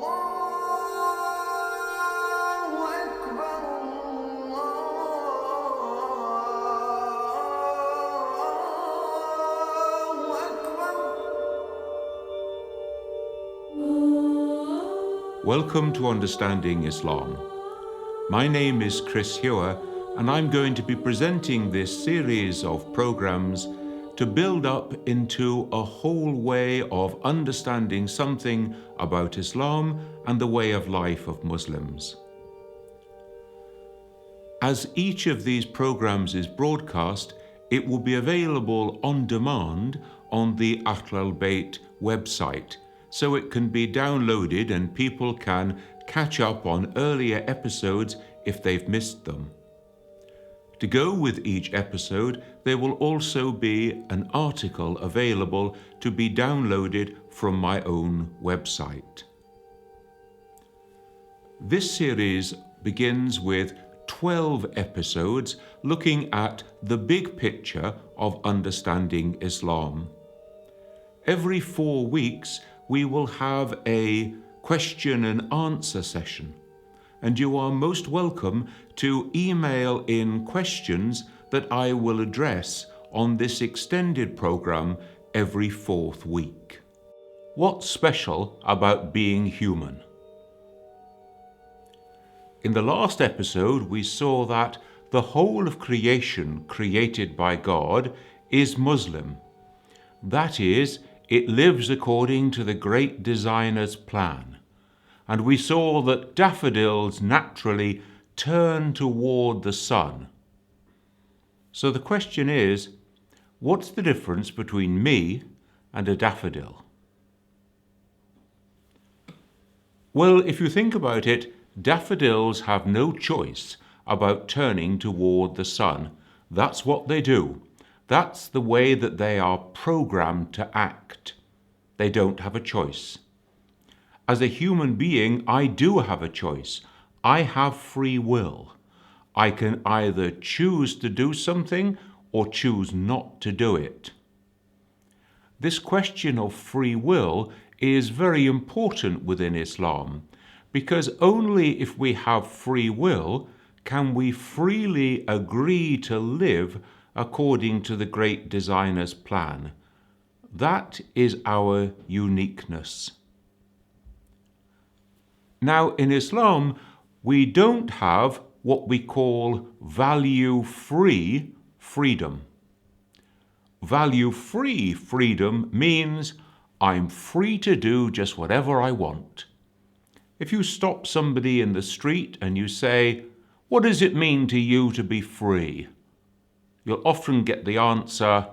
Welcome to Understanding Islam. My name is Chris Hewer, and I'm going to be presenting this series of programs to build up into a whole way of understanding something about Islam and the way of life of Muslims. As each of these programs is broadcast, it will be available on demand on the Ahl al-Bayt website, so it can be downloaded and people can catch up on earlier episodes if they've missed them. To go with each episode, there will also be an article available to be downloaded from my own website. This series begins with 12 episodes looking at the big picture of understanding Islam. Every 4 weeks, we will have a question and answer session, and you are most welcome to email in questions that I will address on this extended program every 4th week. What's special about being human? In the last episode, we saw that the whole of creation created by God is Muslim. That is, it lives according to the great designer's plan. And we saw that daffodils naturally turn toward the sun. So the question is, what's the difference between me and a daffodil? Well, if you think about it, daffodils have no choice about turning toward the sun. That's what they do. That's the way that they are programmed to act. They don't have a choice. As a human being, I do have a choice. I have free will. I can either choose to do something or choose not to do it. This question of free will is very important within Islam, because only if we have free will can we freely agree to live according to the great designer's plan. That is our uniqueness. Now, in Islam, we don't have what we call value-free freedom. Value-free freedom means I'm free to do just whatever I want. If you stop somebody in the street and you say, "What does it mean to you to be free?" you'll often get the answer,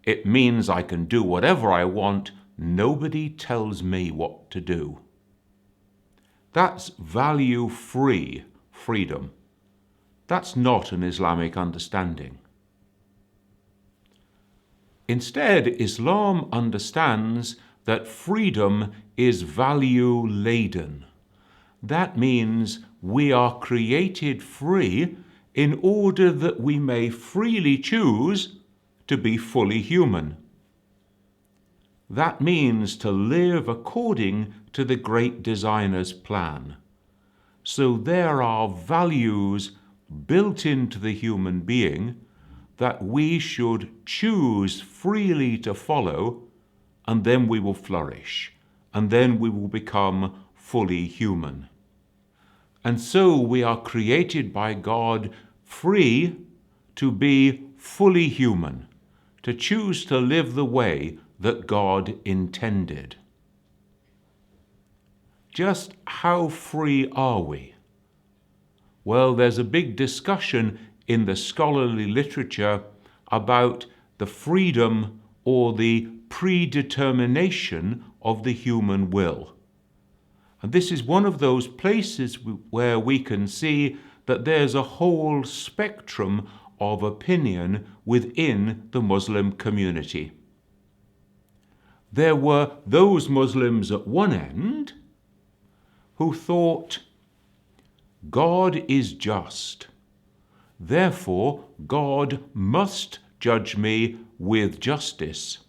"It means I can do whatever I want. Nobody tells me what to do." That's value-free freedom. That's not an Islamic understanding. Instead, Islam understands that freedom is value-laden. That means we are created free in order that we may freely choose to be fully human. That means to live according to the great designer's plan. So there are values built into the human being that we should choose freely to follow, and then we will flourish, and then we will become fully human. And so we are created by God free to be fully human, to choose to live the way that God intended. Just how free are we? Well, there's a big discussion in the scholarly literature about the freedom or the predetermination of the human will. And this is one of those places where we can see that there's a whole spectrum of opinion within the Muslim community. There were those Muslims at one end who thought, God is just, therefore God must judge me with justice.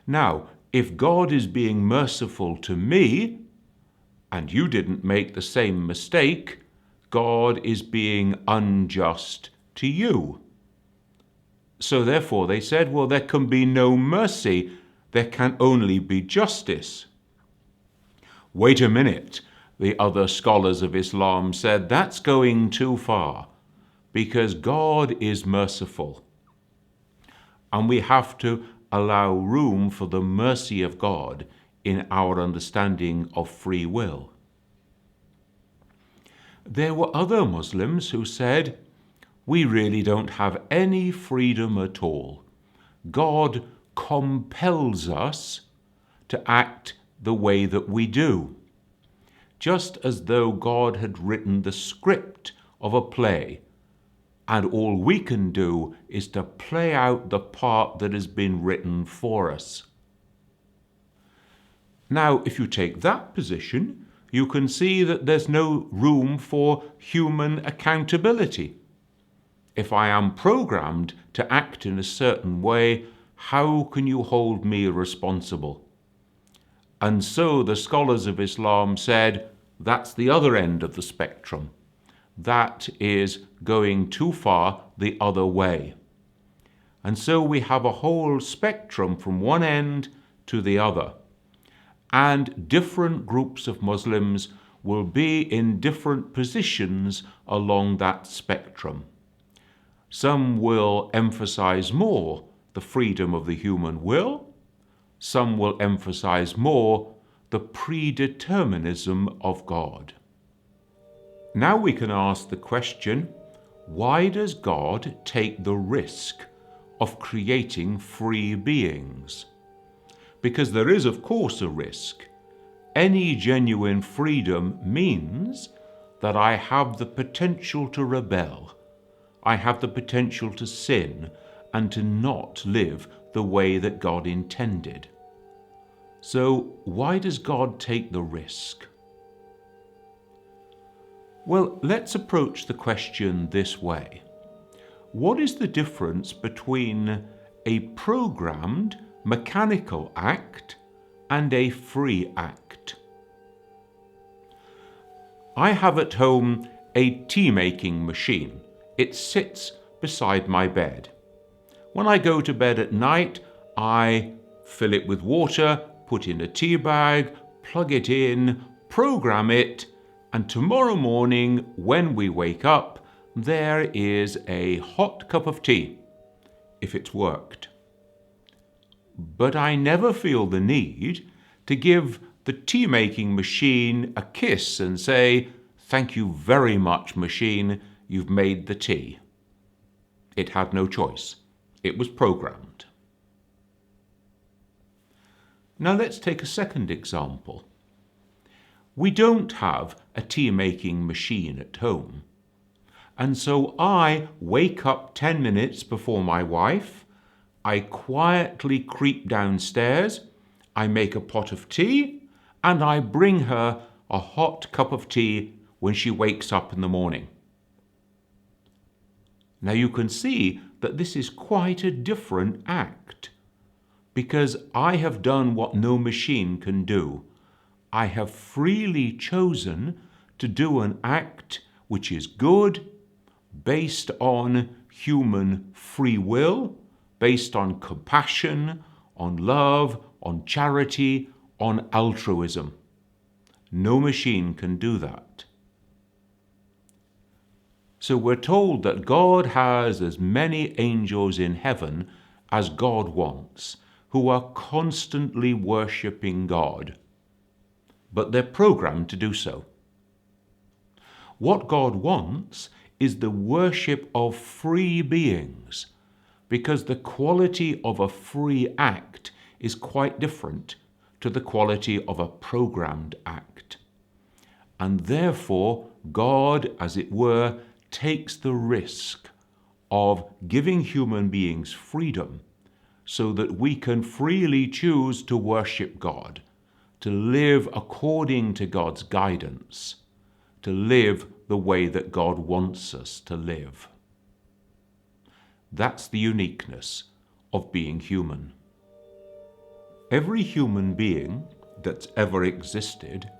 Now, if God is being merciful to me, and you didn't make the same mistake, God is being unjust to you. So therefore they said, well, there can be no mercy, there can only be justice. Wait a minute, the other scholars of Islam said, that's going too far, because God is merciful. And we have to allow room for the mercy of God in our understanding of free will. There were other Muslims who said, we really don't have any freedom at all. God compels us to act the way that we do, just as though God had written the script of a play, and all we can do is to play out the part that has been written for us. Now, if you take that position, you can see that there's no room for human accountability. If I am programmed to act in a certain way, how can you hold me responsible? And so the scholars of Islam said, that's the other end of the spectrum. That is going too far the other way. And so we have a whole spectrum from one end to the other. And different groups of Muslims will be in different positions along that spectrum. Some will emphasize more the freedom of the human will. Some will emphasize more the predeterminism of God. Now we can ask the question, why does God take the risk of creating free beings? Because there is, of course, a risk. Any genuine freedom means that I have the potential to rebel. I have the potential to sin and to not live the way that God intended. So why does God take the risk? Well, let's approach the question this way. What is the difference between a programmed mechanical act and a free act? I have at home a tea-making machine. It sits beside my bed. When I go to bed at night, I fill it with water, put in a tea bag, plug it in, program it, and tomorrow morning when we wake up, there is a hot cup of tea, if it's worked. But I never feel the need to give the tea-making machine a kiss and say, "Thank you very much, machine, you've made the tea." It had no choice. It was programmed. Now let's take a second example. We don't have a tea-making machine at home. And so I wake up 10 minutes before my wife, I quietly creep downstairs, I make a pot of tea, and I bring her a hot cup of tea when she wakes up in the morning. Now you can see that this is quite a different act, because I have done what no machine can do. I have freely chosen to do an act which is good, based on human free will, based on compassion, on love, on charity, on altruism. No machine can do that. So we're told that God has as many angels in heaven as God wants, who are constantly worshipping God. But they're programmed to do so. What God wants is the worship of free beings, because the quality of a free act is quite different to the quality of a programmed act. And therefore, God, as it were, takes the risk of giving human beings freedom so that we can freely choose to worship God, to live according to God's guidance, to live the way that God wants us to live. That's the uniqueness of being human. Every human being that's ever existed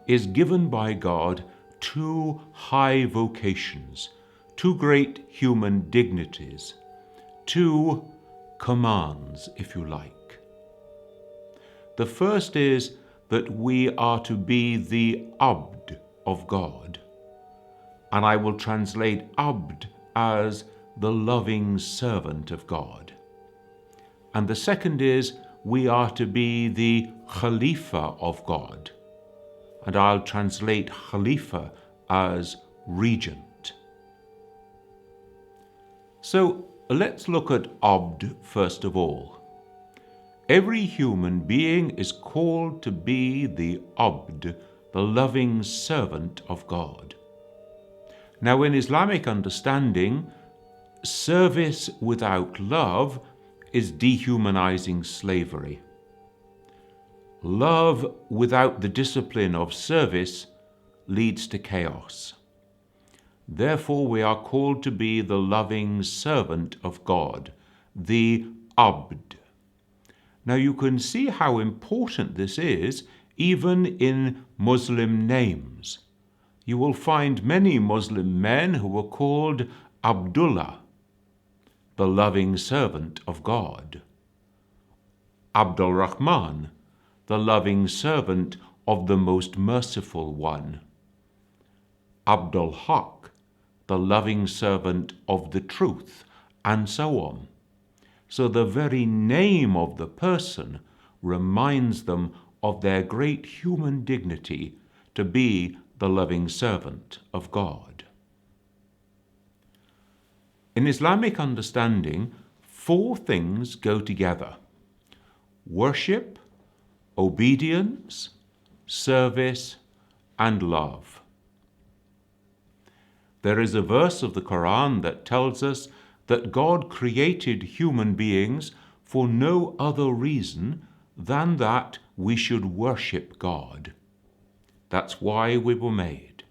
is given by God two high vocations, two great human dignities, two commands, if you like. The first is that we are to be the abd of God, and I will translate abd as the loving servant of God. And the second is we are to be the Khalifa of God, and I'll translate Khalifa as regent. So let's look at abd first of all. Every human being is called to be the abd, the loving servant of God. Now, in Islamic understanding, service without love is dehumanizing slavery. Love without the discipline of service leads to chaos. Therefore, we are called to be the loving servant of God, the abd. Now, you can see how important this is even in Muslim names. You will find many Muslim men who are called Abdullah, the loving servant of God. Abdul Rahman, the loving servant of the most merciful one. Abdul Haq, the loving servant of the truth, and so on. So the very name of the person reminds them of their great human dignity to be the loving servant of God. In Islamic understanding, four things go together: worship, obedience, service, and love. There is a verse of the Quran that tells us that God created human beings for no other reason than that we should worship God. That's why we were made.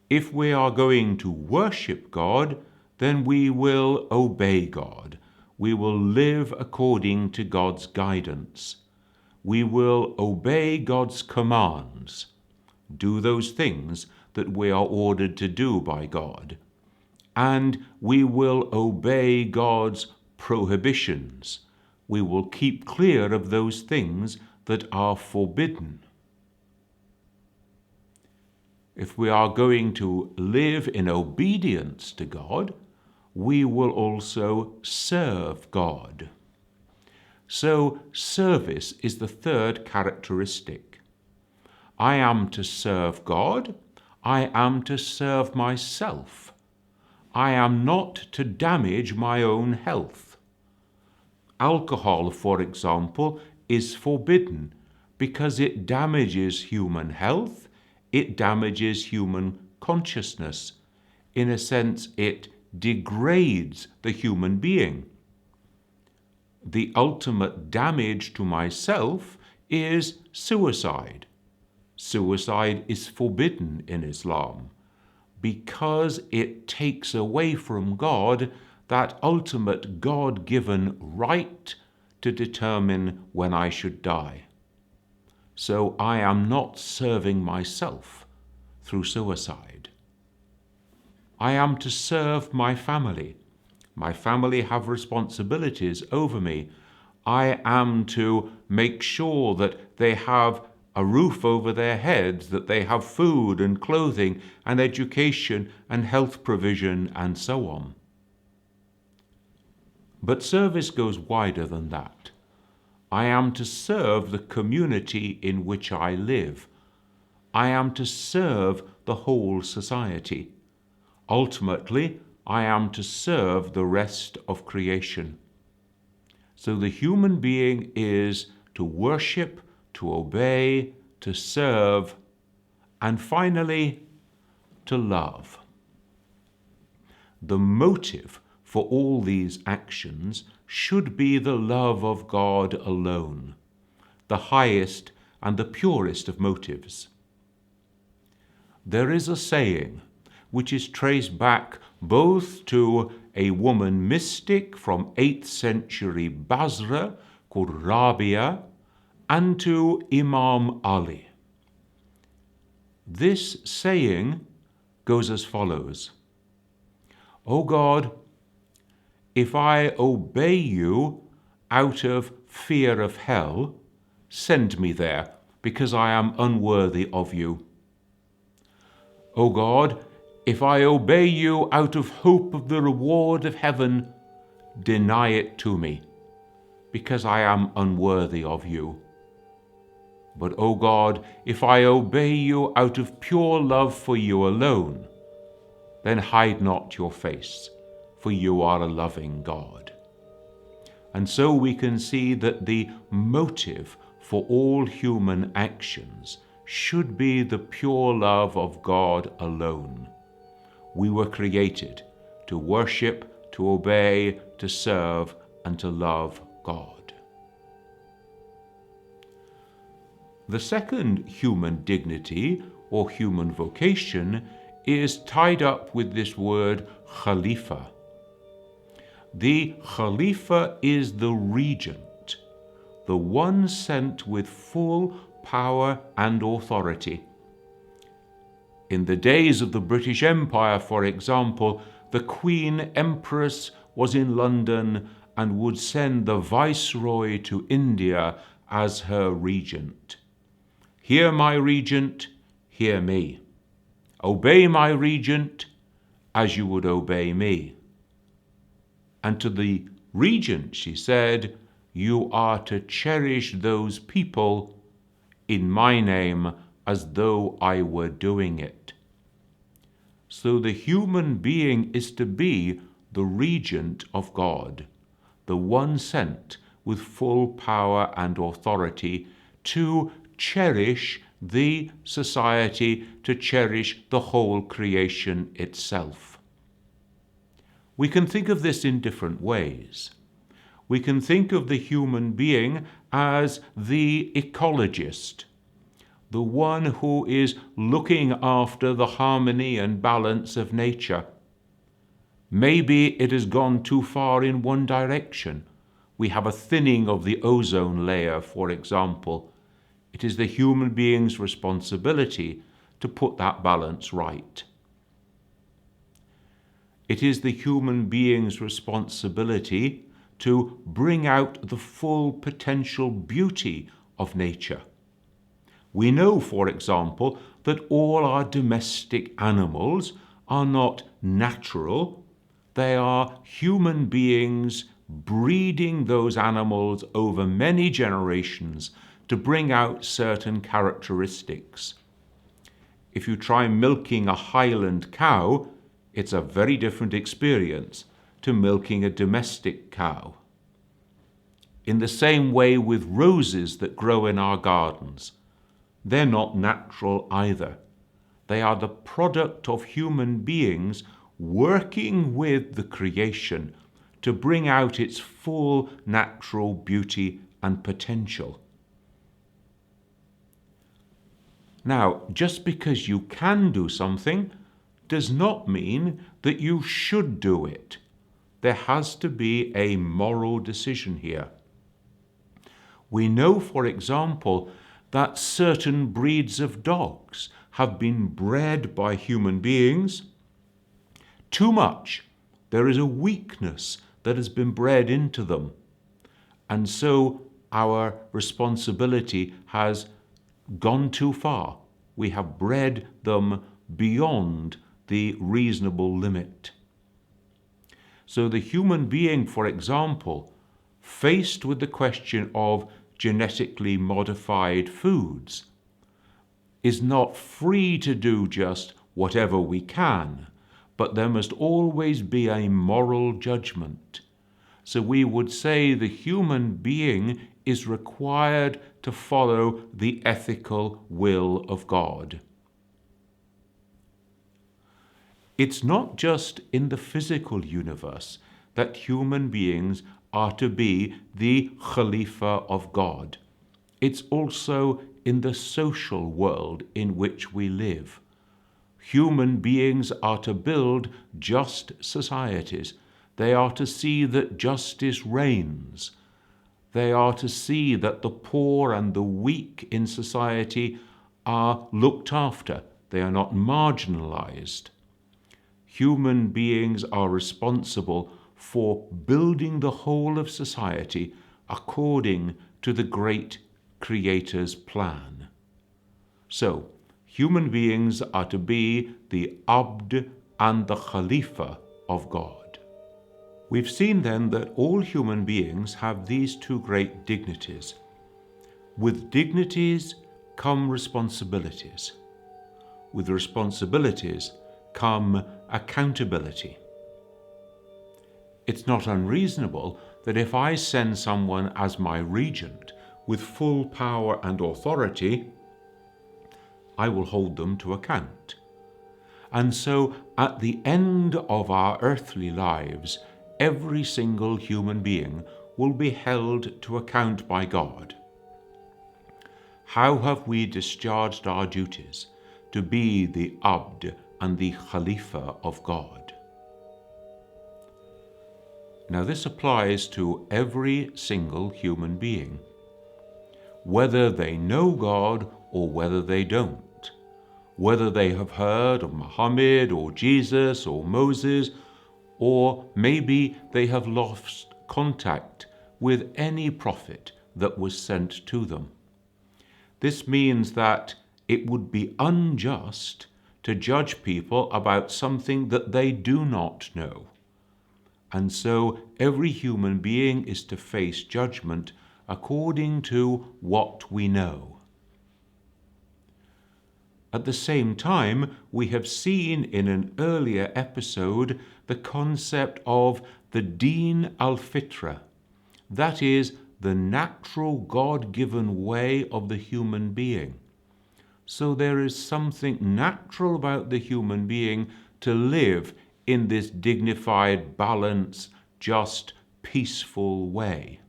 If we are going to worship God, then we will obey God. We will live according to God's guidance. We will obey God's commands, do those things that we are ordered to do by God. And we will obey God's prohibitions. We will keep clear of those things that are forbidden. If we are going to live in obedience to God, we will also serve God. So service is the third characteristic. I am to serve God. I am to serve myself. I am not to damage my own health. Alcohol, for example, is forbidden because it damages human health, it damages human consciousness. In a sense, it degrades the human being. The ultimate damage to myself is suicide. Suicide is forbidden in Islam, because it takes away from God that ultimate God-given right to determine when I should die. So I am not serving myself through suicide. I am to serve my family. My family have responsibilities over me. I am to make sure that they have a roof over their heads, that they have food and clothing and education and health provision and so on. But service goes wider than that. I am to serve the community in which I live. I am to serve the whole society. Ultimately, I am to serve the rest of creation. So the human being is to worship, to obey, to serve, and finally, to love. The motive for all these actions should be the love of God alone, the highest and the purest of motives. There is a saying which is traced back both to a woman mystic from 8th century Basra called Rabia, and to Imam Ali. This saying goes as follows: O God, if I obey you out of fear of hell, send me there, because I am unworthy of you. O God, if I obey you out of hope of the reward of heaven, deny it to me, because I am unworthy of you. But, O God, if I obey you out of pure love for you alone, then hide not your face, for you are a loving God. And so we can see that the motive for all human actions should be the pure love of God alone. We were created to worship, to obey, to serve, and to love God. The second human dignity or human vocation is tied up with this word Khalifa. The Khalifa is the regent, the one sent with full power and authority. In the days of the British Empire, for example, the Queen Empress was in London and would send the Viceroy to India as her regent. Hear my regent, hear me. Obey my regent as you would obey me. And to the regent she said, you are to cherish those people in my name as though I were doing it. So the human being is to be the regent of God, the one sent with full power and authority to cherish the society, to cherish the whole creation itself. We can think of this in different ways. We can think of the human being as the ecologist, the one who is looking after the harmony and balance of nature. Maybe it has gone too far in one direction. We have a thinning of the ozone layer, for example. It is the human being's responsibility to put that balance right. It is the human being's responsibility to bring out the full potential beauty of nature. We know, for example, that all our domestic animals are not natural. They are human beings breeding those animals over many generations to bring out certain characteristics. If you try milking a Highland cow, it's a very different experience to milking a domestic cow. In the same way with roses that grow in our gardens, they're not natural either. They are the product of human beings working with the creation to bring out its full natural beauty and potential. Now, just because you can do something does not mean that you should do it. There has to be a moral decision here. We know, for example, that certain breeds of dogs have been bred by human beings too much. There is a weakness that has been bred into them. And so our responsibility has gone too far. We have bred them beyond the reasonable limit. So the human being, for example, faced with the question of genetically modified foods, is not free to do just whatever we can, but there must always be a moral judgment. So we would say the human being is required to follow the ethical will of God. It's not just in the physical universe that human beings are to be the Khalifa of God. It's also in the social world in which we live. Human beings are to build just societies. They are to see that justice reigns. They are to see that the poor and the weak in society are looked after They are not marginalized. Human beings are responsible for building the whole of society according to the great Creator's plan. So, human beings are to be the Abd and the Khalifa of God. We've seen then that all human beings have these two great dignities. With dignities come responsibilities. With responsibilities come accountability. It's not unreasonable that if I send someone as my regent with full power and authority, I will hold them to account. And so at the end of our earthly lives, every single human being will be held to account by God. How have we discharged our duties to be the Abd and the Khalifa of God? Now this applies to every single human being, whether they know God or whether they don't, whether they have heard of Muhammad or Jesus or Moses, or maybe they have lost contact with any prophet that was sent to them. This means that it would be unjust to judge people about something that they do not know. And so every human being is to face judgment according to what we know. At the same time, we have seen in an earlier episode the concept of the Din al-Fitra, that is, the natural God-given way of the human being. So there is something natural about the human being to live in this dignified, balanced, just, peaceful way.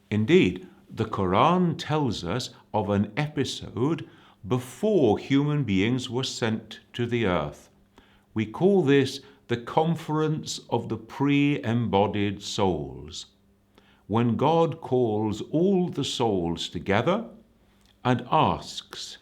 Indeed, the Quran tells us of an episode before human beings were sent to the earth. We call this the conference of the pre-embodied souls, when God calls all the souls together and asks,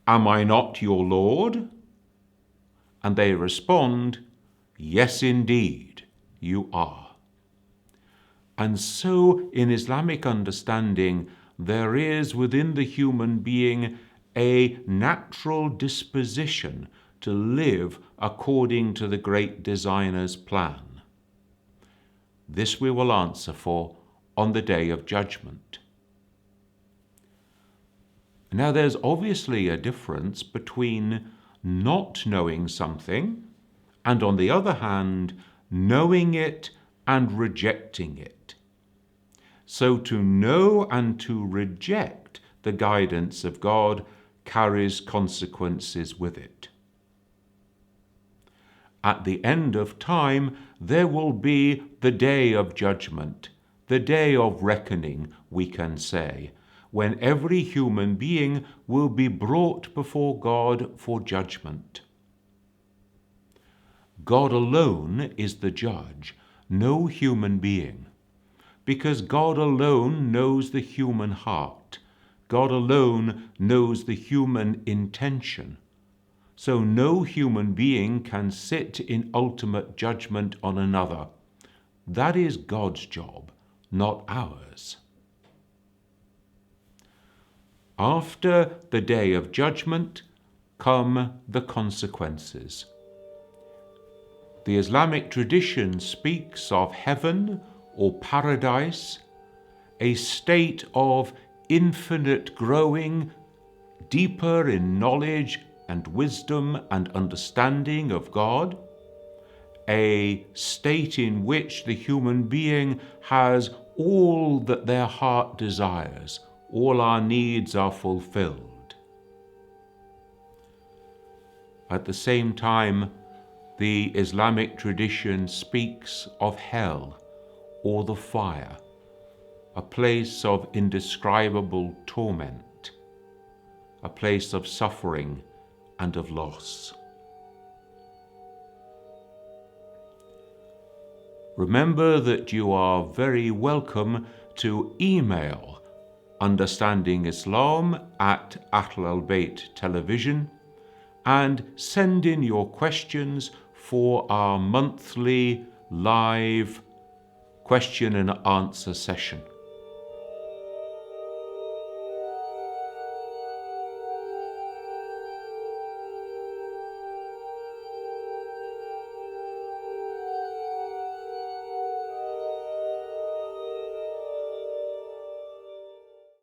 "Am I not your Lord?" And they respond, "Yes, indeed, you are." And so in Islamic understanding, there is within the human being a natural disposition to live according to the great designer's plan. This we will answer for on the day of judgment. Now there's obviously a difference between not knowing something and, on the other hand, knowing it and rejecting it. So to know and to reject the guidance of God carries consequences with it. At the end of time, there will be the day of judgment, the day of reckoning, we can say, when every human being will be brought before God for judgment. God alone is the judge, no human being, because God alone knows the human heart. God alone knows the human intention. So no human being can sit in ultimate judgment on another. That is God's job, not ours. After the day of judgment come the consequences. The Islamic tradition speaks of heaven or paradise, a state of infinite growing, deeper in knowledge and wisdom and understanding of God, a state in which the human being has all that their heart desires, all our needs are fulfilled. At the same time, the Islamic tradition speaks of hell or the fire, a place of indescribable torment, a place of suffering and of loss. Remember that you are very welcome to email Understanding Islam at Ahl al-Bayt Television, and send in your questions for our monthly live question and answer session.